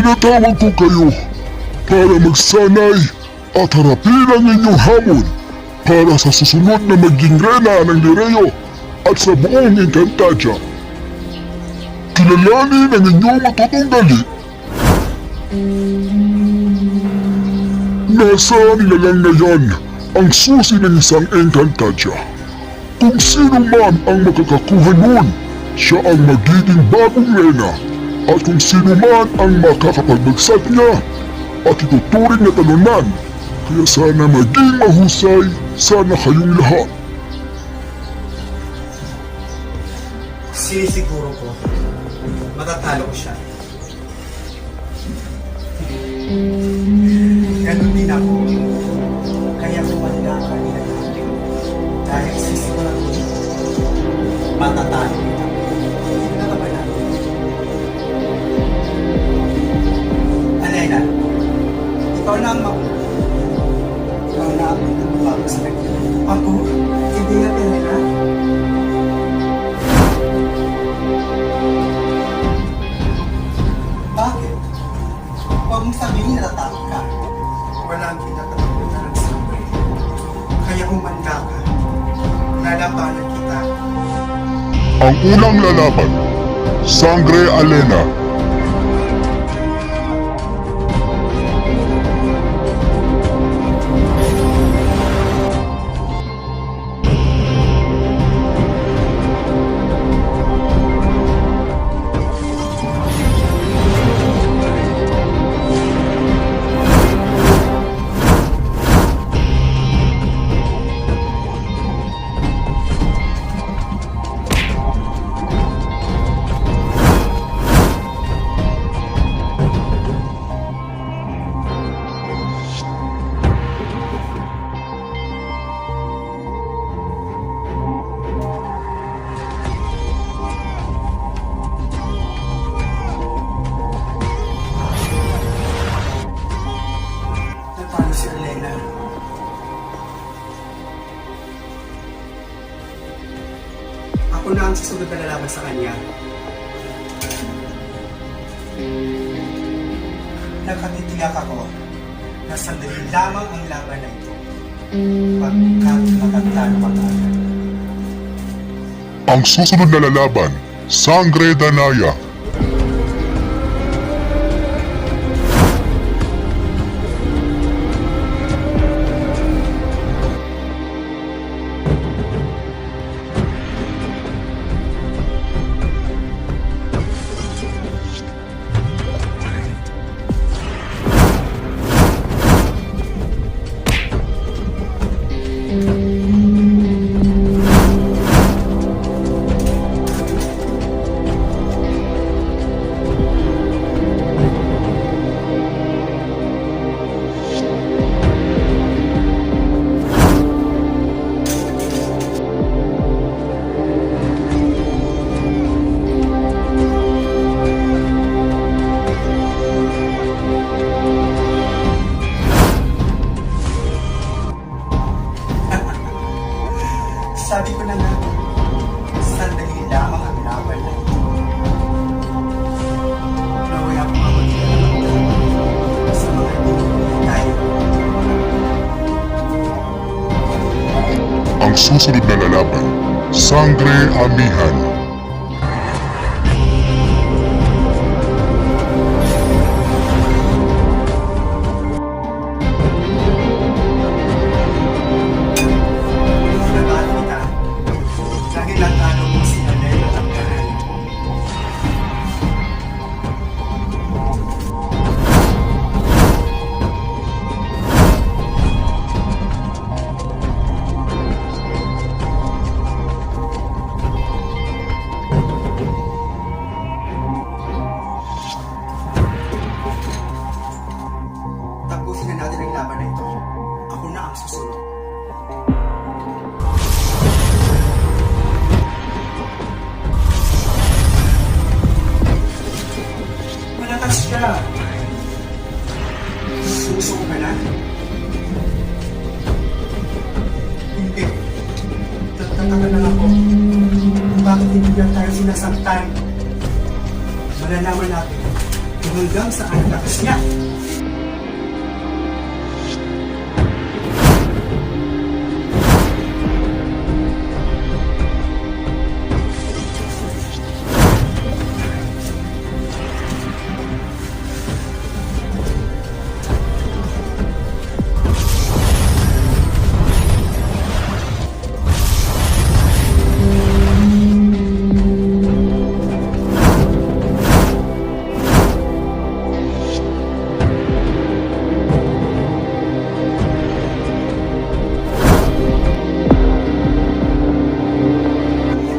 Pinatawag ko kayo para magsanay at harapin ang inyong hamon para sa susunod na maging reyna ng Lireo at sa buong Encantadia. Kilalanin ang inyong matutunggali. Nasa nilalang na yan ang susi ng isang Encantadia. Kung sino man ang makakakuha nun, siya ang magiging bagong reyna. At kung sino man ang makakapagbagsak niya at ituturing na talunan, kaya sana maging mahusay sana kayong lahat. Sinisiguro ko, matatalo ko siya. Ganun din ako, kaya kumanda ka nila natin. Dahil sisiguro ko, matatalo kita. Hindi na ka ba natin? Alena, ikaw na ang mauna. Ikaw na ang magbabago sa kanya. Ako? Hindi na Alena? Bakit? Huwag mong sabihin na natakot ka. Wala ang pinatatakutan ng sangre. Kaya humanda ka. Lalabanan kita. Ang unang lalaban, Sangre Alena. Natalo si Alena. Ako na ang susunod na lalaban sa kanya. Nakatitiyak ako na sandali lamang ang laban na ito pagkat matatalo ka agad. Ang susunod na lalaban, Sangre Danaya. Sabi ko na nga, sandali lamang ang laban na ito. Nawala ko ang magiging sa mga pinipili tayo. Ang susunod na lalaban, Sangre Amihan. Laban kita, dahil ang ano mo si Alena ang kahan. Tapusin na natin ang laban na ito. Ako na ang susunod. Malakas siya. Susuko ka na? Hindi. Tataka na ako. Bakit hindi lang tayo sinasaktan? Malalaman natin kung hanggang saan ang lakas niya.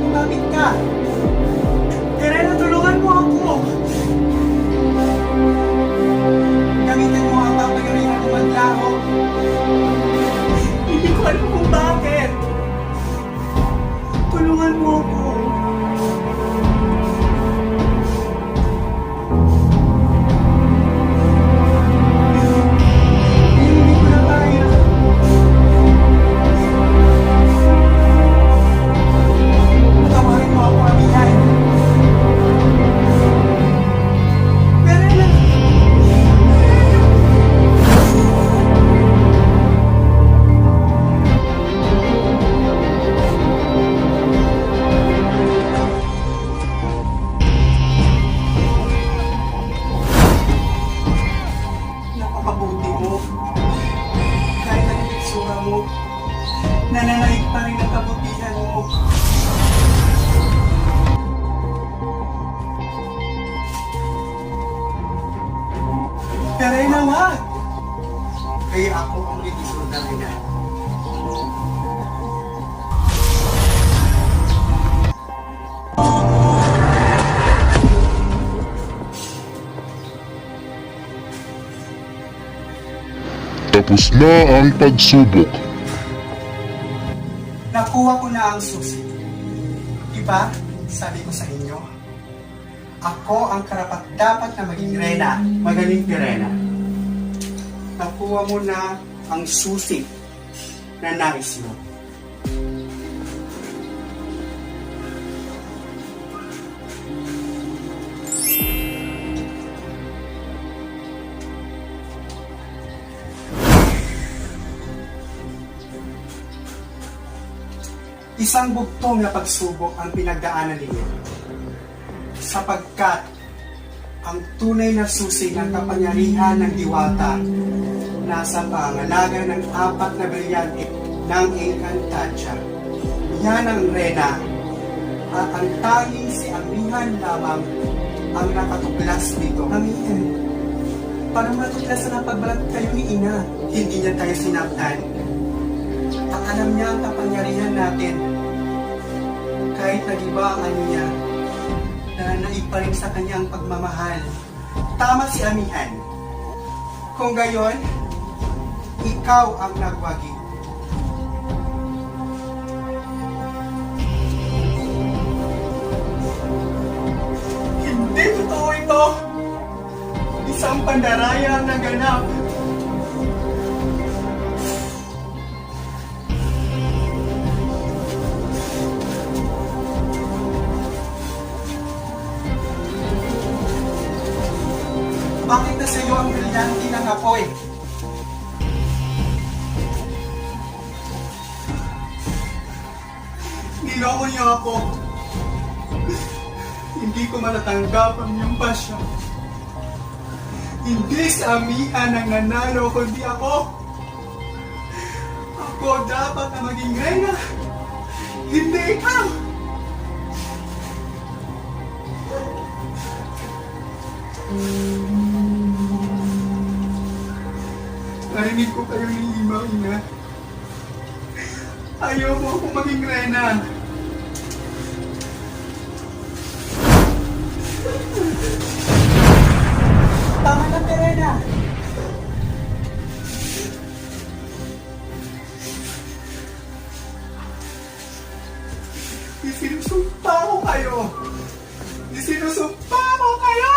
Lumapit ka! Terena, tulungan mo ako! Gamitin mo ang papagalihan ng maglaho. Hindi ko alam kung bakit. Tulungan mo ako. Hindi ko na kaya. Patawarin mo ako, Amihan. Terena! Napakabuti mo. Kahit ang itsura mo, nananaig pa rin ang kabutihan mo. Terena, wag! Kaya ako ang itisod na ina. Tapos na ang pagsubok. Nakuha ko na ang susi. Diba, sabi ko sa inyo, ako ang karapat-dapat na maging reyna, magaling Terena. Nakuha mo na ang susi na nais mo. Isang bugtong na pagsubok ang pinagdaanan ninyo. Sapagkat ang tunay na susi ng kapangyarihan ng diwata nasa pangalaga ng 4 na brilyante ng Encantadia. Yan ang reyna at ang tanging si Amihan lamang ang nakatuklas dito. Amihan, parang natuklasan ang pagbalat kayo ni Ina. Hindi niya tayo sinaktan. At alam niya ang kapangyarihan natin. Kahit nag-iba ang ano niya, na naig pa rin sa kanya ang pagmamahal. Tama si Amihan. Kung gayon, ikaw ang nagwagi. Hindi totoo ito! Isang pandaraya ang naganap. Bakit na sa iyo ang brilyante ng apoy? Niloko niyo ako. Hindi ko manatanggap ang iyong pasya. Hindi sa Amihan ang nanalo, kundi ako. Ako dapat na maging reyna. Hindi ikaw! Narinig ko kayo ni Ima, Ina. Ayaw mo akong maging reyna. Tama na, Terena. Isinusumpa ko kayo. Isinusumpa ko kayo!